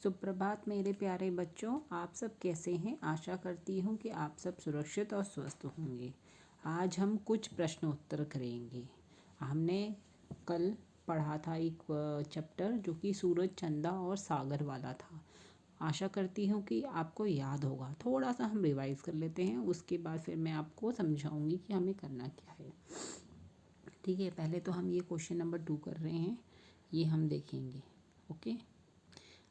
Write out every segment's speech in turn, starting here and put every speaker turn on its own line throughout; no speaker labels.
सुप्रभात मेरे प्यारे बच्चों, आप सब कैसे हैं। आशा करती हूँ कि आप सब सुरक्षित और स्वस्थ होंगे। आज हम कुछ प्रश्न उत्तर करेंगे। हमने कल पढ़ा था एक चैप्टर जो कि सूरज, चंदा और सागर वाला था। आशा करती हूँ कि आपको याद होगा। थोड़ा सा हम रिवाइज कर लेते हैं, उसके बाद फिर मैं आपको समझाऊंगी कि हमें करना क्या है। ठीक है, पहले तो हम ये क्वेश्चन नंबर 2 कर रहे हैं, ये हम देखेंगे। ओके,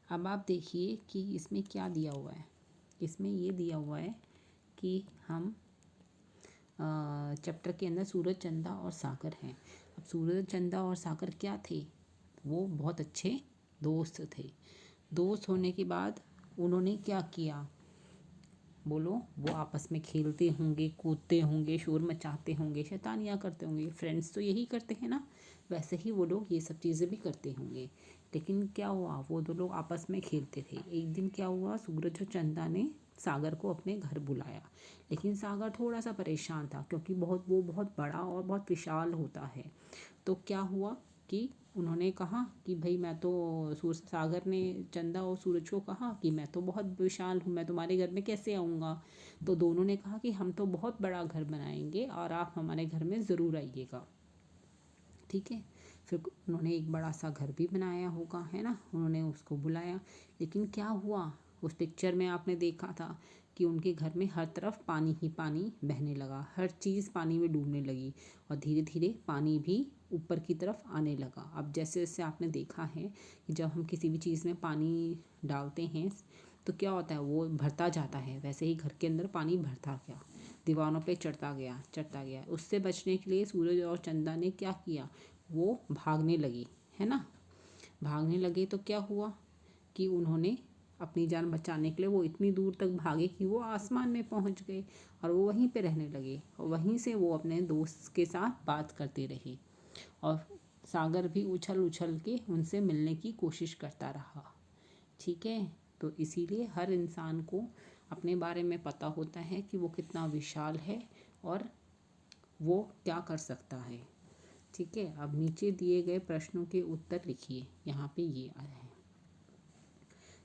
अब आप देखिए कि इसमें क्या दिया हुआ है। इसमें ये दिया हुआ है कि हम चैप्टर के अंदर सूरज, चंदा और सागर हैं। अब सूरज, चंदा और सागर क्या थे? वो बहुत अच्छे दोस्त थे। दोस्त होने के बाद उन्होंने क्या किया? बोलो। वो आपस में खेलते होंगे, कूदते होंगे, शोर मचाते होंगे, शैतानियाँ करते होंगे। फ्रेंड्स तो यही करते हैं ना, वैसे ही वो लोग ये सब चीज़ें भी करते होंगे। लेकिन क्या हुआ, वो दो लोग आपस में खेलते थे। एक दिन क्या हुआ, सूरज और चंदा ने सागर को अपने घर बुलाया। लेकिन सागर थोड़ा सा परेशान था, क्योंकि वो बहुत बड़ा और बहुत विशाल होता है। तो क्या हुआ कि उन्होंने कहा कि भाई मैं तो सागर ने चंदा और सूरज को कहा कि मैं तो बहुत विशाल हूँ, मैं तुम्हारे घर में कैसे आऊँगा। तो दोनों ने कहा कि हम तो बहुत बड़ा घर बनाएंगे और आप हमारे घर में ज़रूर आइएगा। ठीक है, फिर उन्होंने एक बड़ा सा घर भी बनाया होगा, है ना। उन्होंने उसको बुलाया। लेकिन क्या हुआ, उस पिक्चर में आपने देखा था कि उनके घर में हर तरफ पानी ही पानी बहने लगा, हर चीज़ पानी में डूबने लगी और धीरे धीरे पानी भी ऊपर की तरफ आने लगा। अब जैसे जैसे आपने देखा है कि जब हम किसी भी चीज़ में पानी डालते हैं तो क्या होता है, वो भरता जाता है। वैसे ही घर के अंदर पानी भरता गया, दीवारों पे चढ़ता गया। उससे बचने के लिए सूरज और चंदा ने क्या किया, वो भागने लगी, है ना। भागने लगे तो क्या हुआ कि उन्होंने अपनी जान बचाने के लिए वो इतनी दूर तक भागे कि वो आसमान में पहुंच गए और वो वहीं पे रहने लगे। और वहीं से वो अपने दोस्त के साथ बात करते रहे और सागर भी उछल उछल के उनसे मिलने की कोशिश करता रहा। ठीक है, तो इसीलिए हर इंसान को अपने बारे में पता होता है कि वो कितना विशाल है और वो क्या कर सकता है। ठीक है, अब नीचे दिए गए प्रश्नों के उत्तर लिखिए। यहाँ पे ये आया है,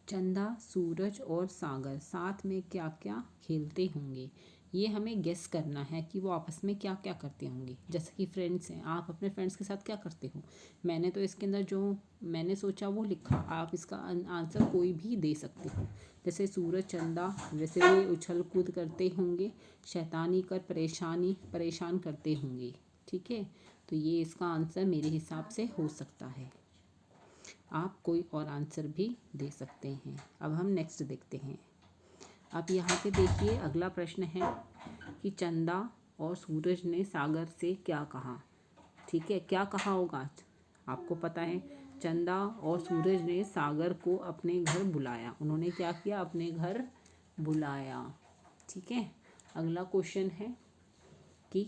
चंदा, सूरज और सागर साथ में क्या क्या खेलते होंगे। ये हमें गेस करना है कि वो आपस में क्या क्या करते होंगे। जैसे कि फ्रेंड्स हैं, आप अपने फ्रेंड्स के साथ क्या करते हो। मैंने तो इसके अंदर जो मैंने सोचा वो लिखा, आप इसका आंसर कोई भी दे सकते हो। जैसे सूरज, चंदा, जैसे वे उछल कूद करते होंगे, शैतानी कर परेशान करते होंगे। ठीक है, तो ये इसका आंसर मेरे हिसाब से हो सकता है। आप कोई और आंसर भी दे सकते हैं। अब हम नेक्स्ट देखते हैं। अब यहाँ पे देखिए, अगला प्रश्न है कि चंदा और सूरज ने सागर से क्या कहा। ठीक है, क्या कहा होगा, आपको पता है। चंदा और सूरज ने सागर को अपने घर बुलाया। उन्होंने क्या किया, अपने घर बुलाया। ठीक है, अगला क्वेश्चन है कि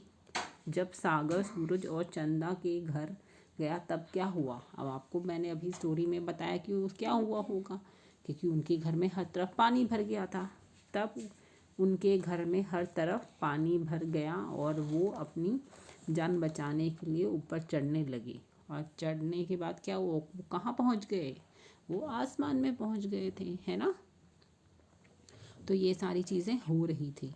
जब सागर, सूरज और चंदा के घर गया तब क्या हुआ। अब आपको मैंने अभी स्टोरी में बताया कि वो क्या हुआ होगा, क्योंकि उनके घर में हर तरफ पानी भर गया था। तब उनके घर में हर तरफ पानी भर गया और वो अपनी जान बचाने के लिए ऊपर चढ़ने लगे। और चढ़ने के बाद क्या हुआ, वो कहाँ पहुँच गए, वो आसमान में पहुँच गए थे, है ना। तो ये सारी चीज़ें हो रही थी।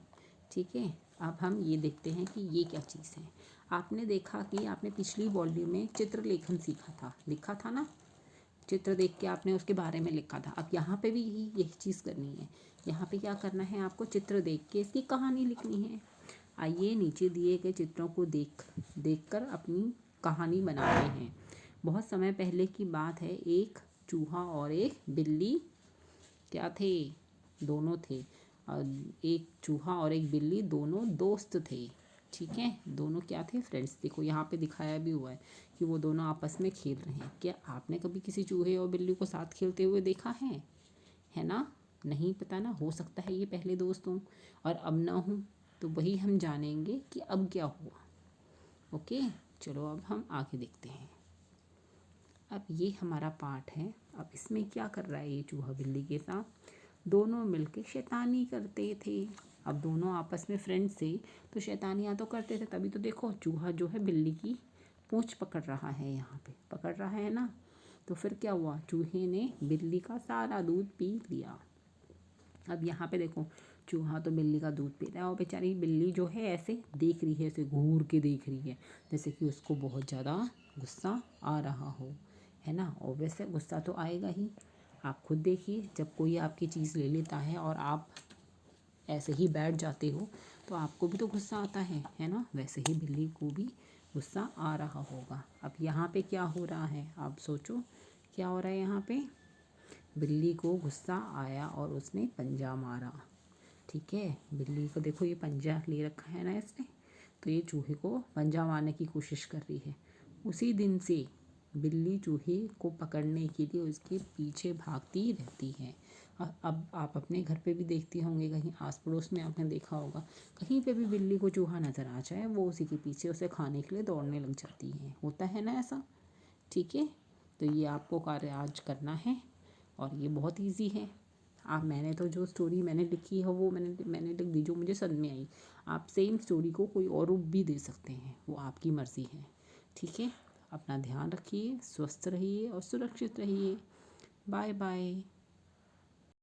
ठीक है, अब हम ये देखते हैं कि ये क्या चीज़ है। आपने देखा कि आपने पिछली वॉल्यूम में चित्रलेखन सीखा था, लिखा था ना। चित्र देख के आपने उसके बारे में लिखा था। अब यहाँ पे भी यही चीज़ करनी है। यहाँ पे क्या करना है, आपको चित्र देख के इसकी कहानी लिखनी है। आइए नीचे दिए गए चित्रों को देख कर अपनी कहानी बनाते हैं। बहुत समय पहले की बात है, एक चूहा और एक बिल्ली क्या थे, दोनों थे। एक चूहा और एक बिल्ली दोनों दोस्त थे। ठीक है, दोनों क्या थे, फ्रेंड्स। देखो यहाँ पे दिखाया भी हुआ है कि वो दोनों आपस में खेल रहे हैं। क्या आपने कभी किसी चूहे और बिल्ली को साथ खेलते हुए देखा है ना। नहीं पता ना, हो सकता है ये पहले दोस्त हों और अब ना हो। तो वही हम जानेंगे कि अब क्या हुआ। ओके, चलो अब हम आगे देखते हैं। अब ये हमारा पार्ट है। अब इसमें क्या कर रहा है ये चूहा बिल्ली के साथ, दोनों मिलके शैतानी करते थे। अब दोनों आपस में फ्रेंड्स थे तो शैतानियाँ तो करते थे। तभी तो देखो, चूहा जो है बिल्ली की पूंछ पकड़ रहा है, यहाँ पे पकड़ रहा है ना। तो फिर क्या हुआ, चूहे ने बिल्ली का सारा दूध पी लिया। अब यहाँ पे देखो, चूहा तो बिल्ली का दूध पी रहा है और बेचारी बिल्ली जो है ऐसे देख रही है, ऐसे घूर के देख रही है, जैसे कि उसको बहुत ज़्यादा गुस्सा आ रहा हो, है ना। और वैसे गुस्सा तो आएगा ही। आप खुद देखिए, जब कोई आपकी चीज़ ले लेता है और आप ऐसे ही बैठ जाते हो तो आपको भी तो गुस्सा आता है ना। वैसे ही बिल्ली को भी गुस्सा आ रहा होगा। अब यहाँ पे क्या हो रहा है, आप सोचो क्या हो रहा है यहाँ पे। बिल्ली को गुस्सा आया और उसने पंजा मारा, ठीक है। बिल्ली को देखो, ये पंजा ले रखा है ना इसने, तो ये चूहे को पंजा मारने की कोशिश कर रही है। उसी दिन से बिल्ली चूहे को पकड़ने के लिए उसके पीछे भागती रहती है। अब आप अपने घर पे भी देखती होंगे, कहीं आस पड़ोस में आपने देखा होगा, कहीं पे भी बिल्ली को चूहा नज़र आ जाए वो उसी के पीछे उसे खाने के लिए दौड़ने लग जाती है। होता है ना ऐसा, ठीक है। तो ये आपको कार्य आज करना है और ये बहुत इजी है। मैंने तो जो स्टोरी मैंने लिखी है वो मैंने लिख दी जो मुझे समझ में आई। आप सेम स्टोरी को कोई और रूप भी दे सकते हैं, वो आपकी मर्ज़ी है, ठीक है। अपना ध्यान रखिए, स्वस्थ रहिए और सुरक्षित रहिए। Bye bye.